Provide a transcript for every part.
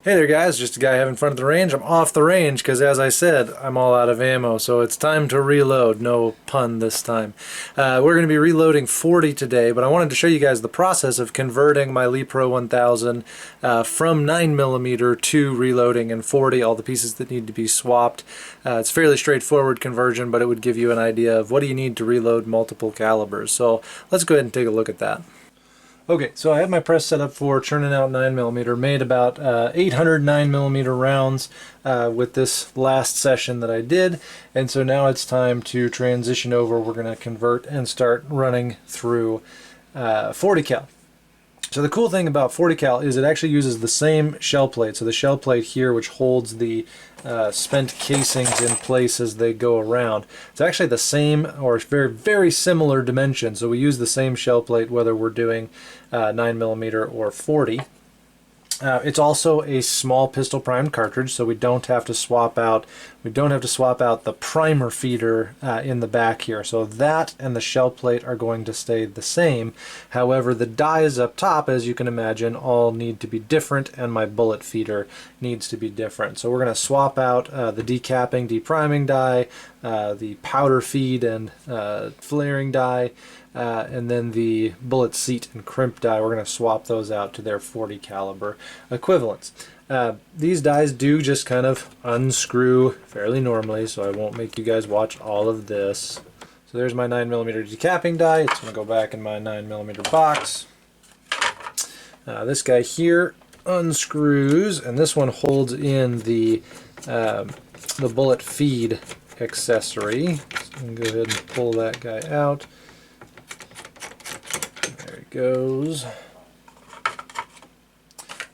Hey there guys, just a guy having fun at the range. I'm off the range because as I said, I'm all out of ammo, so it's time to reload. No pun this time. We're going to be reloading 40 today, but I wanted to show you guys the process of converting my Lee Pro 1000 from 9mm to reloading in 40, all the pieces that need to be swapped. It's a fairly straightforward conversion, but it would give you an idea of what do you need to reload multiple calibers. So let's go ahead and take a look at that. Okay, so I have my press set up for churning out 9mm, made about 800 9mm rounds with this last session that I did, and so now it's time to transition over. We're going to convert and start running through 40 cal. So the cool thing about 40 cal is it actually uses the same shell plate. So the shell plate here, which holds the spent casings in place as they go around, it's actually the same or very, very similar dimension. So we use the same shell plate whether we're doing 9mm or 40. It's also a small pistol primed cartridge, so we don't have to swap out the primer feeder in the back here. So that and the shell plate are going to stay the same. However, the dies up top, as you can imagine, all need to be different, and my bullet feeder needs to be different. So we're going to swap out the decapping, depriming die, the powder feed and flaring die, and then the bullet seat and crimp die. We're going to swap those out to their 40 caliber equivalents. These dies do just kind of unscrew fairly normally, so I won't make you guys watch all of this. So there's my 9mm decapping die. It's going to go back in my 9mm box. This guy here unscrews, and this one holds in the bullet feed accessory. So I'm going to go ahead and pull that guy out. There he goes.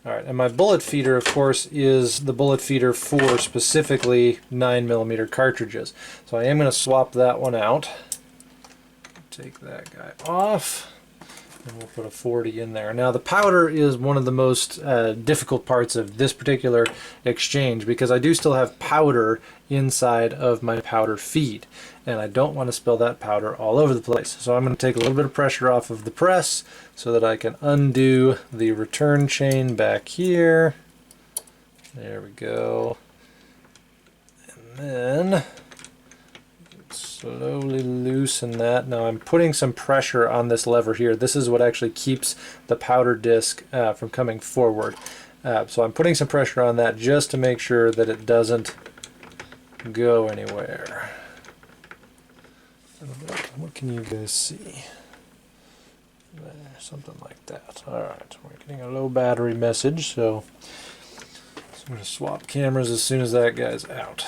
Alright, and my bullet feeder, of course, is the bullet feeder for specifically 9mm cartridges. So I am going to swap that one out. Take that guy off, and we'll put a 40 in there. Now the powder is one of the most difficult parts of this particular exchange, because I do still have powder inside of my powder feed, and I don't want to spill that powder all over the place. So I'm going to take a little bit of pressure off of the press so that I can undo the return chain back here. There we go. And then slowly loosen that. Now I'm putting some pressure on this lever here. This is what actually keeps the powder disc from coming forward. So I'm putting some pressure on that just to make sure that it doesn't go anywhere. What can you guys see? There, something like that. Alright, we're getting a low battery message, so I'm going to swap cameras as soon as that guy's out.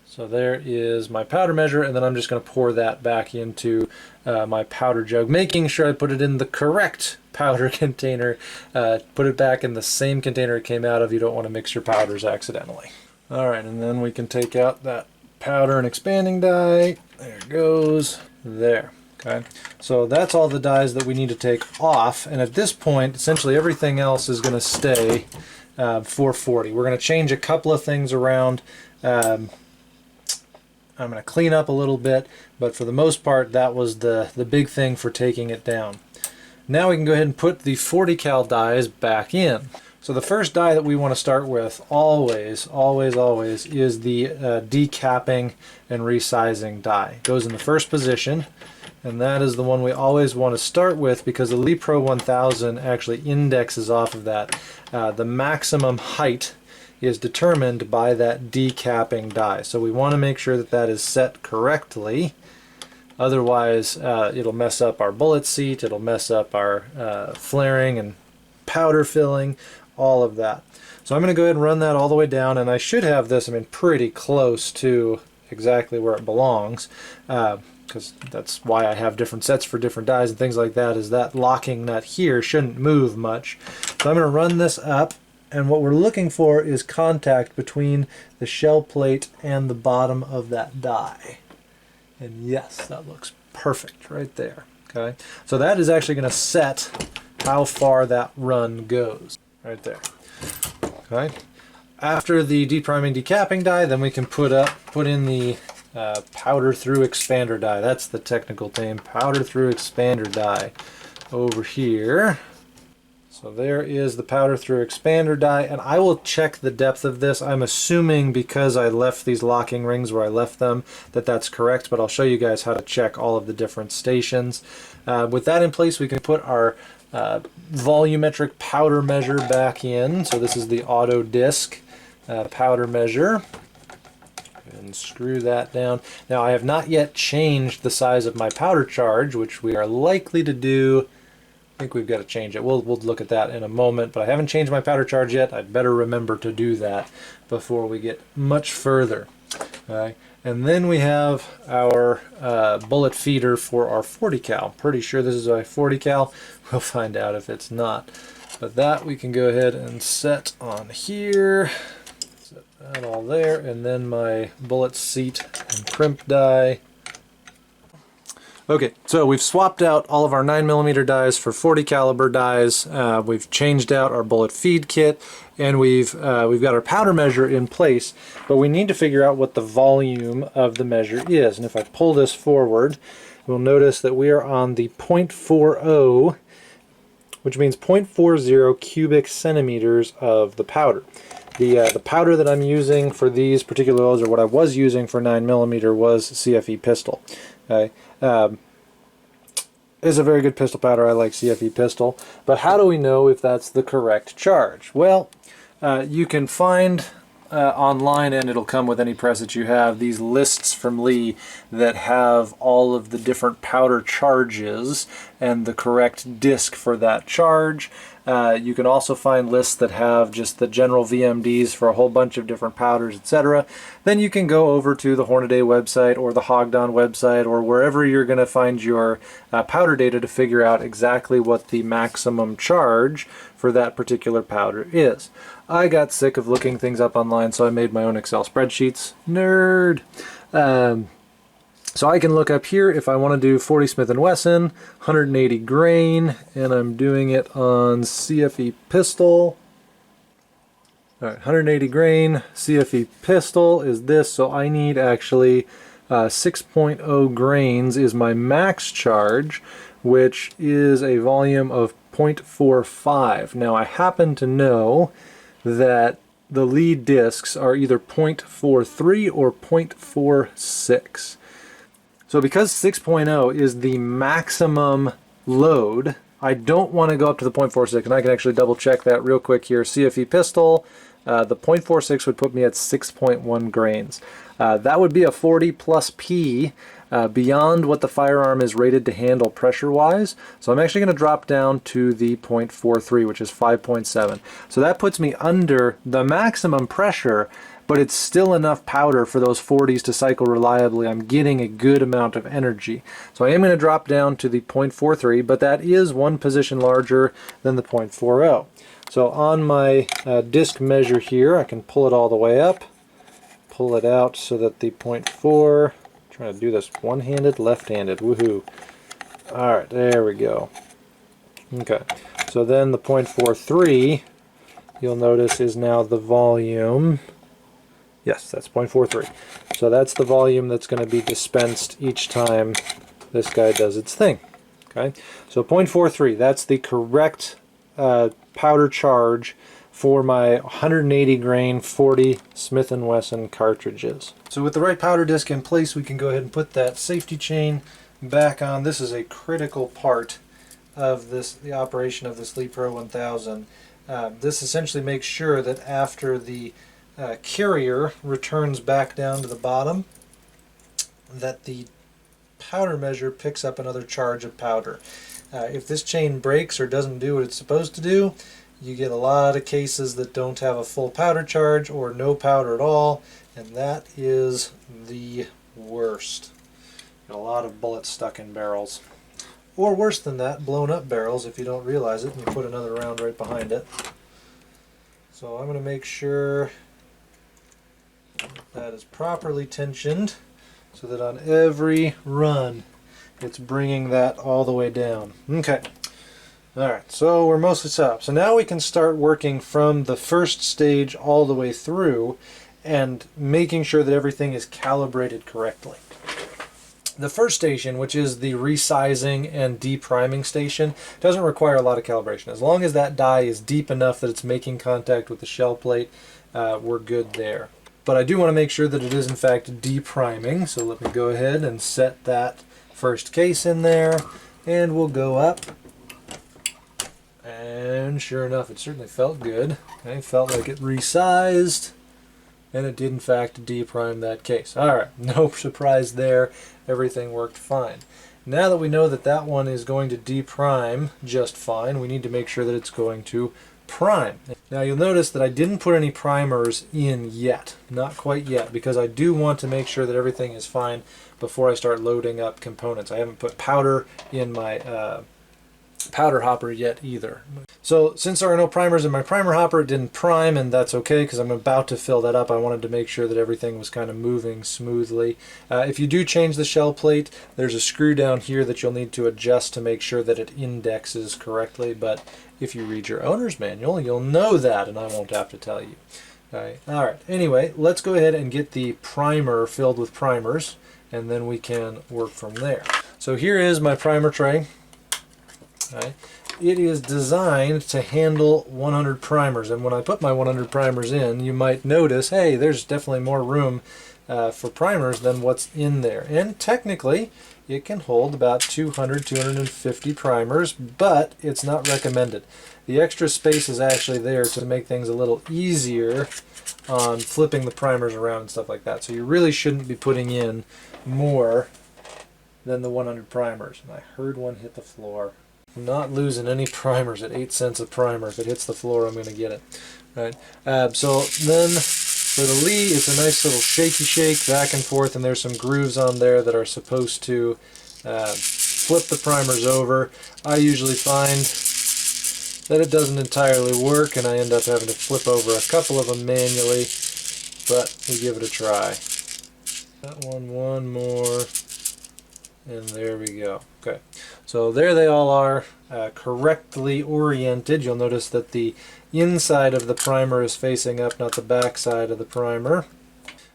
So there is my powder measure, and then I'm just going to pour that back into my powder jug, making sure I put it in the correct powder container. Put it back in the same container it came out of. You don't want to mix your powders accidentally. Alright, and then we can take out that powder and expanding die. There it goes. There. Okay, so that's all the dies that we need to take off, and at this point essentially everything else is going to stay for 40. We're going to change a couple of things around. I'm going to clean up a little bit, but for the most part that was the big thing for taking it down. Now we can go ahead and put the 40 cal dies back in. So the first die that we want to start with always is the decapping and resizing die. It goes in the first position, and that is the one we always want to start with because the Lee Pro 1000 actually indexes off of that. The maximum height is determined by that decapping die. So we want to make sure that that is set correctly. Otherwise it'll mess up our bullet seat, it'll mess up our flaring and powder filling, all of that. So I'm going to go ahead and run that all the way down, and I should have this, pretty close to exactly where it belongs, because that's why I have different sets for different dies and things like that, is that locking nut here shouldn't move much. So I'm going to run this up, and what we're looking for is contact between the shell plate and the bottom of that die. And yes, that looks perfect right there. Okay, so that is actually going to set how far that run goes right there. Okay, after the depriming decapping die, then we can put in the powder through expander die. That's the technical name, powder through expander die over here. So there is the powder through expander die, and I will check the depth of this. I'm assuming because I left these locking rings where I left them that that's correct, but I'll show you guys how to check all of the different stations. With that in place, we can put our volumetric powder measure back in. So this is the auto disc powder measure. And screw that down. Now I have not yet changed the size of my powder charge, which we are likely to do. I think we've got to change it. We'll look at that in a moment, but I haven't changed my powder charge yet. I'd better remember to do that before we get much further. Okay. And then we have our bullet feeder for our 40 cal. Pretty sure this is a 40 cal. We'll find out if it's not. But that we can go ahead and set on here. Set that all there, and then my bullet seat and crimp die. Okay, so we've swapped out all of our 9mm dies for 40 caliber dies. We've changed out our bullet feed kit, and we've got our powder measure in place, but we need to figure out what the volume of the measure is. And if I pull this forward, we'll notice that we are on the 0.40, which means 0.40 cubic centimeters of the powder. The powder that I'm using for these particular loads, or what I was using for 9mm, was CFE pistol. Okay. Is a very good pistol powder. I like CFE pistol. But how do we know if that's the correct charge? Well, you can find online, and it'll come with any press that you have, these lists from Lee that have all of the different powder charges and the correct disc for that charge. You can also find lists that have just the general VMDs for a whole bunch of different powders, etc. Then you can go over to the Hornady website or the Hogdon website or wherever you're going to find your powder data to figure out exactly what the maximum charge for that particular powder is. I got sick of looking things up online, so I made my own Excel spreadsheets. Nerd! So I can look up here if I want to do 40 Smith & Wesson, 180 grain, and I'm doing it on CFE pistol. All right, 180 grain, CFE pistol is this, so I need actually 6.0 grains is my max charge, which is a volume of 0.45. Now I happen to know that the lead discs are either 0.43 or 0.46. So because 6.0 is the maximum load, I don't want to go up to the 0.46, and I can actually double check that real quick here. CFE pistol, the 0.46 would put me at 6.1 grains. That would be a 40 plus P beyond what the firearm is rated to handle pressure-wise. So I'm actually going to drop down to the 0.43, which is 5.7. So that puts me under the maximum pressure, but it's still enough powder for those 40s to cycle reliably. I'm getting a good amount of energy. So I am going to drop down to the 0.43, but that is one position larger than the 0.40. So on my disc measure here, I can pull it all the way up, pull it out so that the 0.4, trying to do this one-handed, left-handed, woohoo. Alright, there we go. Okay, so then the 0.43, you'll notice, is now the volume. Yes, that's 0.43. So that's the volume that's going to be dispensed each time this guy does its thing. Okay, so 0.43, that's the correct powder charge for my 180 grain 40 Smith & Wesson cartridges. So with the right powder disc in place, we can go ahead and put that safety chain back on. This is a critical part of the operation of this Lee Pro 1000. This essentially makes sure that after the carrier returns back down to the bottom, that the powder measure picks up another charge of powder. If this chain breaks or doesn't do what it's supposed to do, you get a lot of cases that don't have a full powder charge or no powder at all, and that is the worst. Got a lot of bullets stuck in barrels. Or worse than that, blown up barrels if you don't realize it and you put another round right behind it. So I'm going to make sure that is properly tensioned so that on every run it's bringing that all the way down. Okay. Alright, so we're mostly set up. So now we can start working from the first stage all the way through and making sure that everything is calibrated correctly. The first station, which is the resizing and depriming station, doesn't require a lot of calibration. As long as that die is deep enough that it's making contact with the shell plate, we're good there. But I do want to make sure that it is in fact depriming, so let me go ahead and set that first case in there, and we'll go up. And sure enough, it certainly felt good. Okay, felt like it resized, and it did in fact deprime that case. Alright, no surprise there. Everything worked fine. Now that we know that that one is going to deprime just fine, we need to make sure that it's going to prime. Now you'll notice that I didn't put any primers in yet. Not quite yet, because I do want to make sure that everything is fine before I start loading up components. I haven't put powder in my powder hopper yet either. So since there are no primers in my primer hopper, it didn't prime, and that's okay because I'm about to fill that up. I wanted to make sure that everything was kind of moving smoothly. If you do change the shell plate, there's a screw down here that you'll need to adjust to make sure that it indexes correctly, but if you read your owner's manual, you'll know that, and I won't have to tell you. Alright, anyway, let's go ahead and get the primer filled with primers, and then we can work from there. So here is my primer tray. Right. It is designed to handle 100 primers, and when I put my 100 primers in, you might notice, hey, there's definitely more room for primers than what's in there. And technically, it can hold about 200, 250 primers, but it's not recommended. The extra space is actually there to make things a little easier on flipping the primers around and stuff like that. So you really shouldn't be putting in more than the 100 primers. And I heard one hit the floor. I'm not losing any primers at 8 cents a primer. If it hits the floor, I'm going to get it. Right. So then for the Lee, it's a nice little shaky shake back and forth, and there's some grooves on there that are supposed to flip the primers over. I usually find that it doesn't entirely work, and I end up having to flip over a couple of them manually, but we give it a try. That one more. And there we go. Okay, so there they all are, correctly oriented. You'll notice that the inside of the primer is facing up, not the back side of the primer.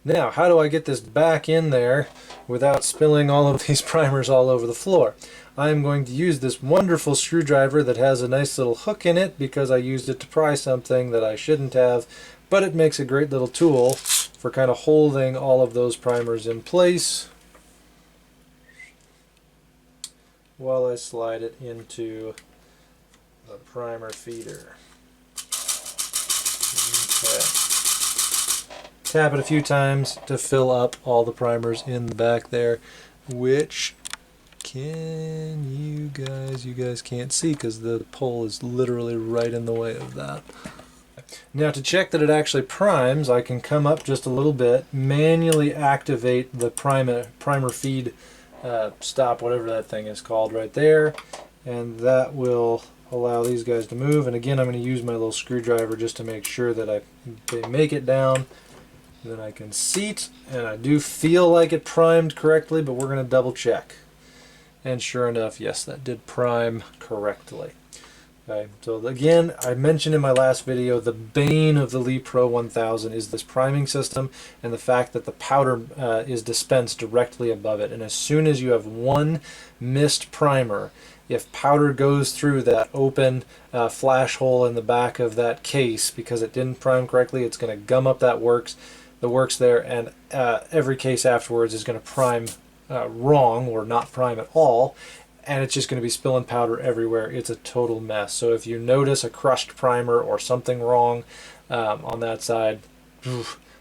Now, how do I get this back in there without spilling all of these primers all over the floor? I'm going to use this wonderful screwdriver that has a nice little hook in it because I used it to pry something that I shouldn't have, but it makes a great little tool for kind of holding all of those primers in place while I slide it into the primer feeder. Okay. Tap it a few times to fill up all the primers in the back there, which you guys can't see because the pole is literally right in the way of that. Now to check that it actually primes, I can come up just a little bit, manually activate the primer feed stop, whatever that thing is called right there, and that will allow these guys to move. And again, I'm going to use my little screwdriver just to make sure that they make it down. Then I can seat, and I do feel like it primed correctly, but we're going to double check. And sure enough, yes, that did prime correctly. Okay, so again, I mentioned in my last video, the bane of the Lee Pro 1000 is this priming system and the fact that the powder is dispensed directly above it. And as soon as you have one missed primer, if powder goes through that open flash hole in the back of that case because it didn't prime correctly, it's going to gum up the works there, and every case afterwards is going to prime wrong or not prime at all. And it's just going to be spilling powder everywhere. It's a total mess. So if you notice a crushed primer or something wrong on that side,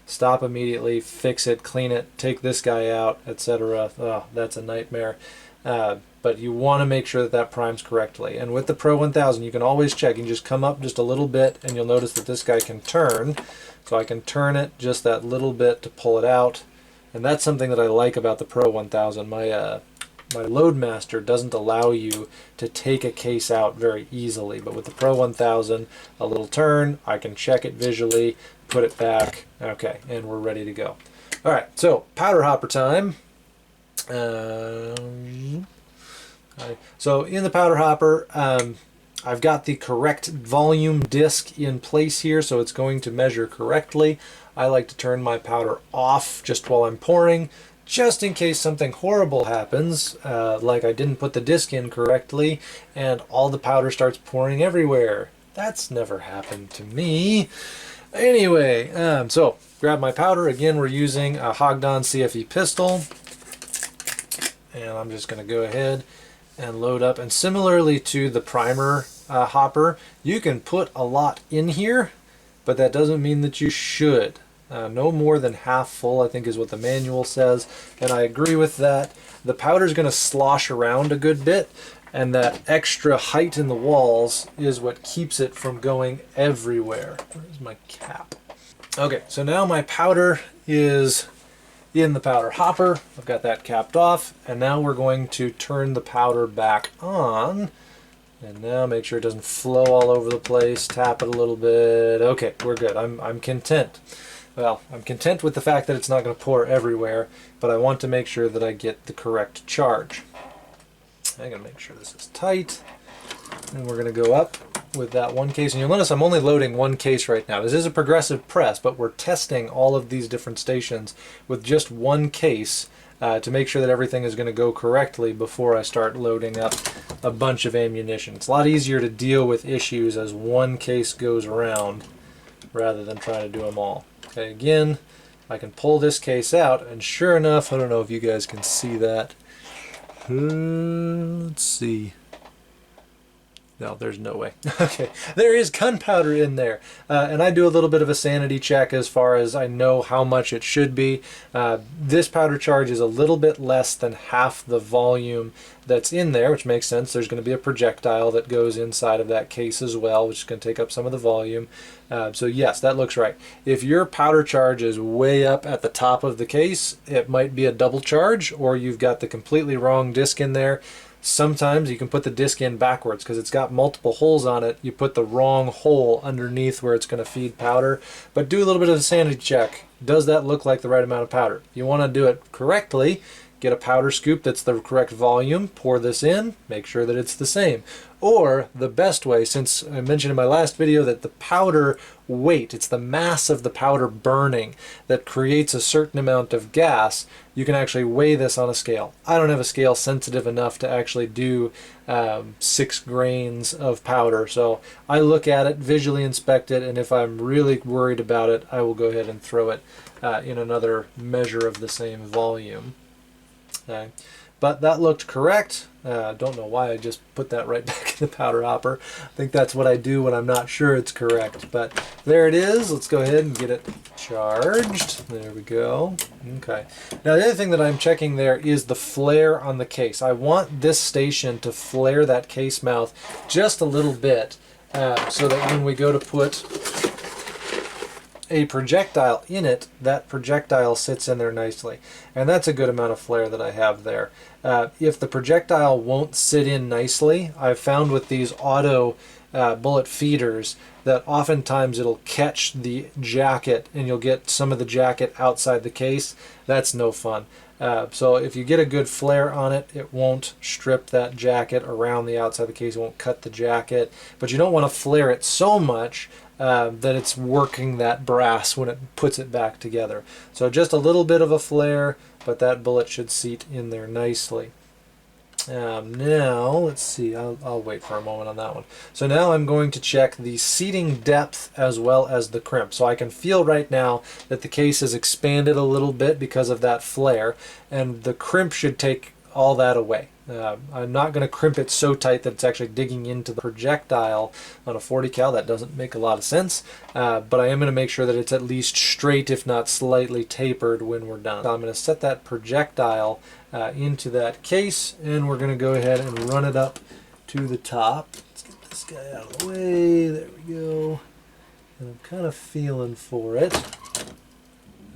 stop immediately, fix it, clean it, take this guy out, etc. Oh, that's a nightmare. But you want to make sure that that primes correctly. And with the Pro 1000, you can always check. You can just come up just a little bit, and you'll notice that this guy can turn. So I can turn it just that little bit to pull it out. And that's something that I like about the Pro 1000. My Loadmaster doesn't allow you to take a case out very easily, but with the Pro 1000, a little turn, I can check it visually, put it back, okay, and we're ready to go. Alright, so powder hopper time. So in the powder hopper, I've got the correct volume disc in place here, so it's going to measure correctly. I like to turn my powder off just while I'm pouring, just in case something horrible happens, like I didn't put the disc in correctly and all the powder starts pouring everywhere. That's never happened to me. Anyway, so grab my powder. Again, we're using a Hagdan CFE pistol. And I'm just going to go ahead and load up. And similarly to the primer hopper, you can put a lot in here, but that doesn't mean that you should. No more than half full, I think is what the manual says, and I agree with that. The powder's going to slosh around a good bit, and that extra height in the walls is what keeps it from going everywhere. Where's my cap? Okay, so now my powder is in the powder hopper. I've got that capped off, and now we're going to turn the powder back on. And now make sure it doesn't flow all over the place. Tap it a little bit. Okay, we're good. I'm content. Well, I'm content with the fact that it's not going to pour everywhere, but I want to make sure that I get the correct charge. I'm going to make sure this is tight. And we're going to go up with that one case. And you'll notice I'm only loading one case right now. This is a progressive press, but we're testing all of these different stations with just one case to make sure that everything is going to go correctly before I start loading up a bunch of ammunition. It's a lot easier to deal with issues as one case goes around rather than trying to do them all. Okay, again, I can pull this case out, and sure enough, I don't know if you guys can see that. Let's see. No, there's no way. Okay, there is gunpowder in there. And I do a little bit of a sanity check as far as I know how much it should be. This powder charge is a little bit less than half the volume that's in there, which makes sense. There's going to be a projectile that goes inside of that case as well, which is going to take up some of the volume. So yes, that looks right. If your powder charge is way up at the top of the case, it might be a double charge, or you've got the completely wrong disc in there. Sometimes you can put the disc in backwards because it's got multiple holes on it. You put the wrong hole underneath where it's going to feed powder. But do a little bit of a sanity check. Does that look like the right amount of powder? If you want to do it correctly, get a powder scoop that's the correct volume, pour this in, make sure that it's the same. Or the best way, since I mentioned in my last video that the powder weight, it's the mass of the powder burning that creates a certain amount of gas, you can actually weigh this on a scale. I don't have a scale sensitive enough to actually do 6 grains of powder, so I look at it, visually inspect it, and if I'm really worried about it, I will go ahead and throw it in another measure of the same volume. Okay. But that looked correct. Don't know why I just put that right back in the powder hopper. I think that's what I do when I'm not sure it's correct. But there it is. Let's go ahead and get it charged. There we go. Okay. Now the other thing that I'm checking there is the flare on the case. I want this station to flare that case mouth just a little bit so that when we go to put a projectile in it, that projectile sits in there nicely. And that's a good amount of flare that I have there. If the projectile won't sit in nicely, I've found with these auto bullet feeders that oftentimes it'll catch the jacket and you'll get some of the jacket outside the case. That's no fun. So if you get a good flare on it, it won't strip that jacket around the outside of the case, it won't cut the jacket. But you don't want to flare it so much that it's working that brass when it puts it back together. So just a little bit of a flare, but that bullet should seat in there nicely. Now, let's see, I'll wait for a moment on that one. So now I'm going to check the seating depth as well as the crimp. So I can feel right now that the case is expanded a little bit because of that flare, and the crimp should take all that away. I'm not going to crimp it so tight that it's actually digging into the projectile on a 40 cal. That doesn't make a lot of sense, but I am going to make sure that it's at least straight, if not slightly tapered, when we're done. So I'm going to set that projectile into that case, and we're going to go ahead and run it up to the top. Let's get this guy out of the way. There we go. And I'm kind of feeling for it.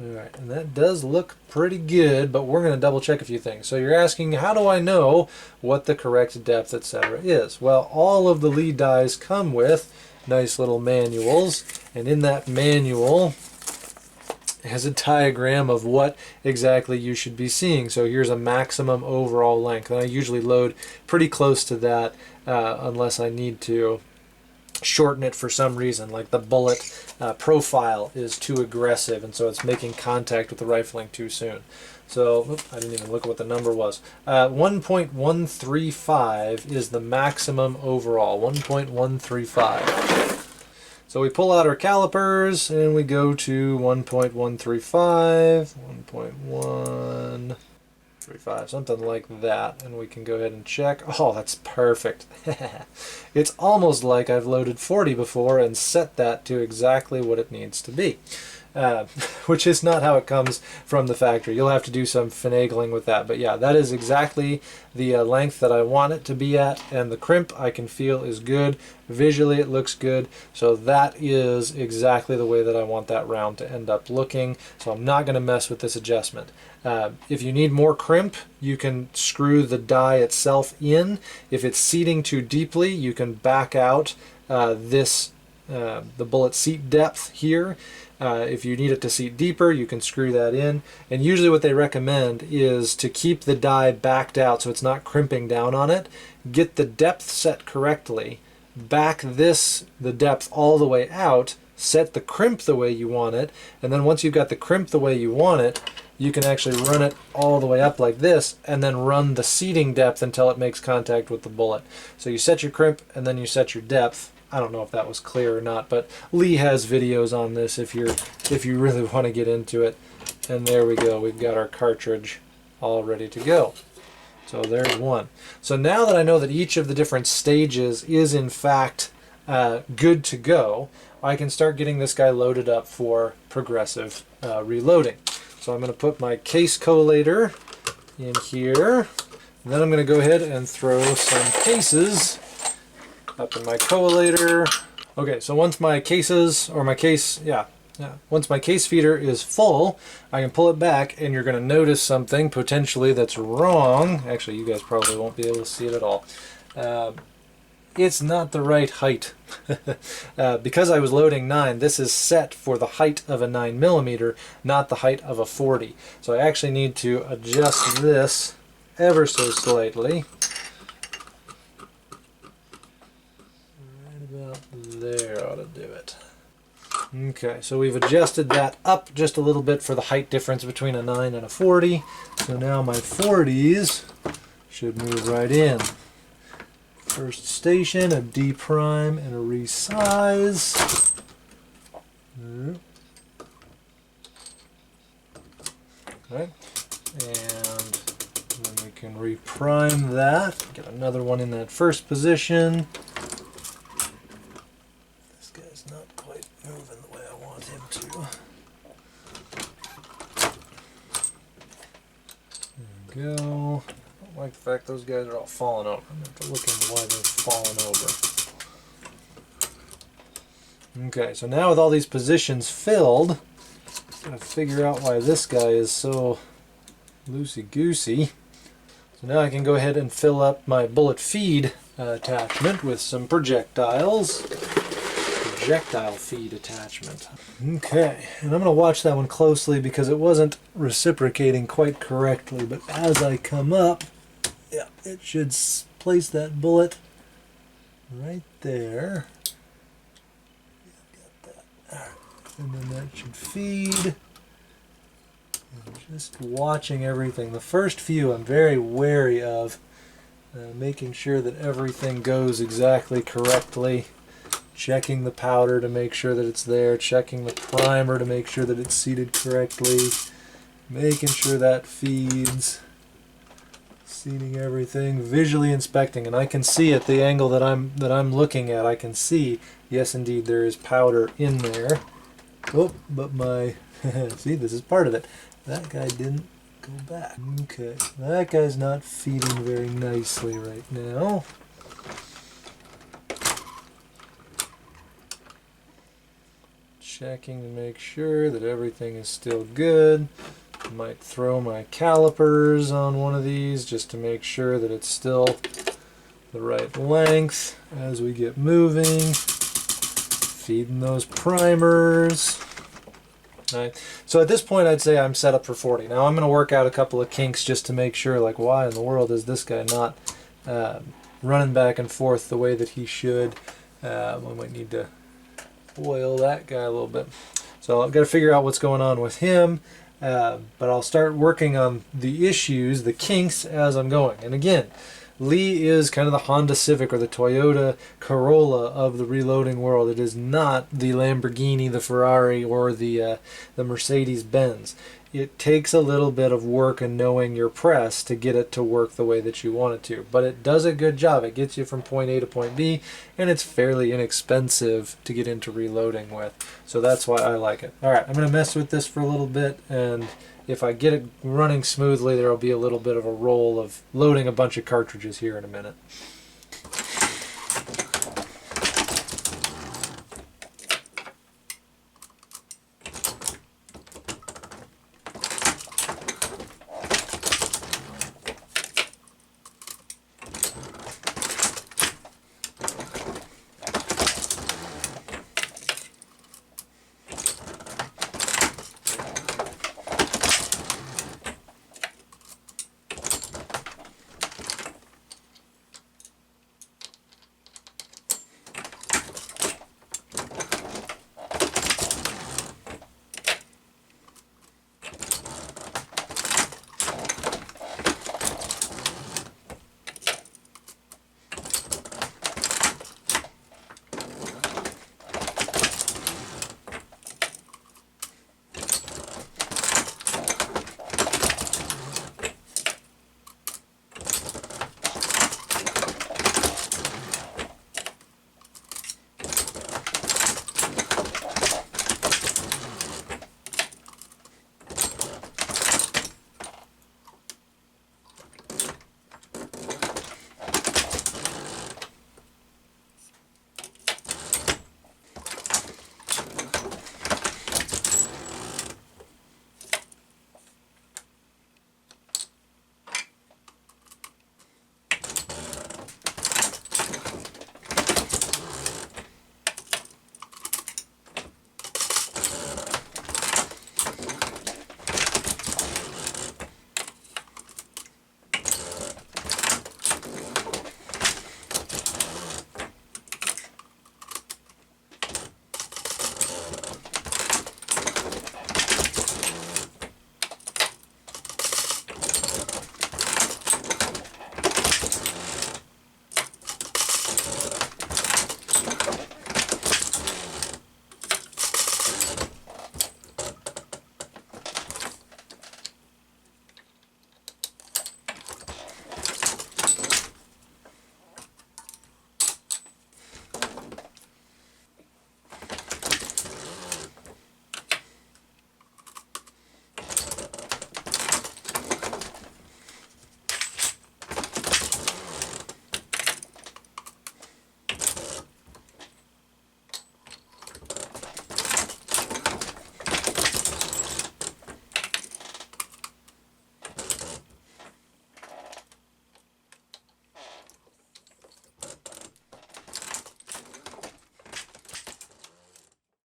Alright, and that does look pretty good, but we're going to double check a few things. So you're asking, how do I know what the correct depth, etc. is? Well, all of the lead dies come with nice little manuals, and in that manual has a diagram of what exactly you should be seeing. So here's a maximum overall length, and I usually load pretty close to that unless I need to. shorten it for some reason, like the bullet profile is too aggressive, and so it's making contact with the rifling too soon. So, I didn't even look at what the number was. 1.135 is the maximum overall, 1.135. So we pull out our calipers and we go to 1.135, 1.135, something like that, and we can go ahead and check. Oh, that's perfect. It's almost like I've loaded 40 before and set that to exactly what it needs to be. Which is not how it comes from the factory. You'll have to do some finagling with that. But yeah, that is exactly the length that I want it to be at, and the crimp I can feel is good. Visually it looks good. So that is exactly the way that I want that round to end up looking. So I'm not going to mess with this adjustment. If you need more crimp, you can screw the die itself in. If it's seating too deeply, you can back out the bullet seat depth here. If you need it to seat deeper, you can screw that in. And usually what they recommend is to keep the die backed out so it's not crimping down on it. Get the depth set correctly, back the depth all the way out, set the crimp the way you want it, and then once you've got the crimp the way you want it, you can actually run it all the way up like this, and then run the seating depth until it makes contact with the bullet. So you set your crimp, and then you set your depth. I don't know if that was clear or not, but Lee has videos on this if you really want to get into it. And there we go. We've got our cartridge all ready to go. So there's one. So now that I know that each of the different stages is in fact good to go, I can start getting this guy loaded up for progressive reloading. So I'm going to put my case collator in here. And then I'm going to go ahead and throw some cases up in my collator. Okay, so once my cases, or my case, once my case feeder is full, I can pull it back, and you're going to notice something potentially that's wrong. Actually, you guys probably won't be able to see it at all. It's not the right height. Because I was loading 9, this is set for the height of a 9mm, not the height of a 40. So I actually need to adjust this ever so slightly. There ought to do it. Okay, so we've adjusted that up just a little bit for the height difference between a 9 and a 40. So now my 40s should move right in. First station, a D prime and a resize. Okay, and then we can reprime that. Get another one in that first position. Moving the way I want him to. There we go. I don't like the fact those guys are all falling over. I'm going to have to look into why they're falling over. Okay, so now with all these positions filled, I'm going to figure out why this guy is so loosey-goosey. So now I can go ahead and fill up my bullet feed attachment with some projectiles. Projectile feed attachment. Okay, and I'm going to watch that one closely because it wasn't reciprocating quite correctly, but as I come up, yeah, it should place that bullet right there. Got that. All right. And then that should feed. And just watching everything. The first few I'm very wary of, making sure that everything goes exactly correctly. Checking the powder to make sure that it's there, checking the primer to make sure that it's seated correctly, making sure that feeds, seating everything, visually inspecting, and I can see at the angle that I'm looking at, I can see, yes indeed there is powder in there. Oh, but my, see, this is part of it. That guy didn't go back. Okay, that guy's not feeding very nicely right now. Checking to make sure that everything is still good. I might throw my calipers on one of these just to make sure that it's still the right length as we get moving. Feeding those primers. Right. So at this point I'd say I'm set up for 40. Now I'm going to work out a couple of kinks just to make sure, like, why in the world is this guy not running back and forth the way that he should. We might need to oil that guy a little bit. So I've got to figure out what's going on with him. But I'll start working on the issues, the kinks, as I'm going. And again, Lee is kind of the Honda Civic or the Toyota Corolla of the reloading world. It is not the Lamborghini, the Ferrari, or the Mercedes Benz. It takes a little bit of work and knowing your press to get it to work the way that you want it to. But it does a good job. It gets you from point A to point B, and it's fairly inexpensive to get into reloading with. So that's why I like it. All right, I'm going to mess with this for a little bit, and if I get it running smoothly, there will be a little bit of a roll of loading a bunch of cartridges here in a minute.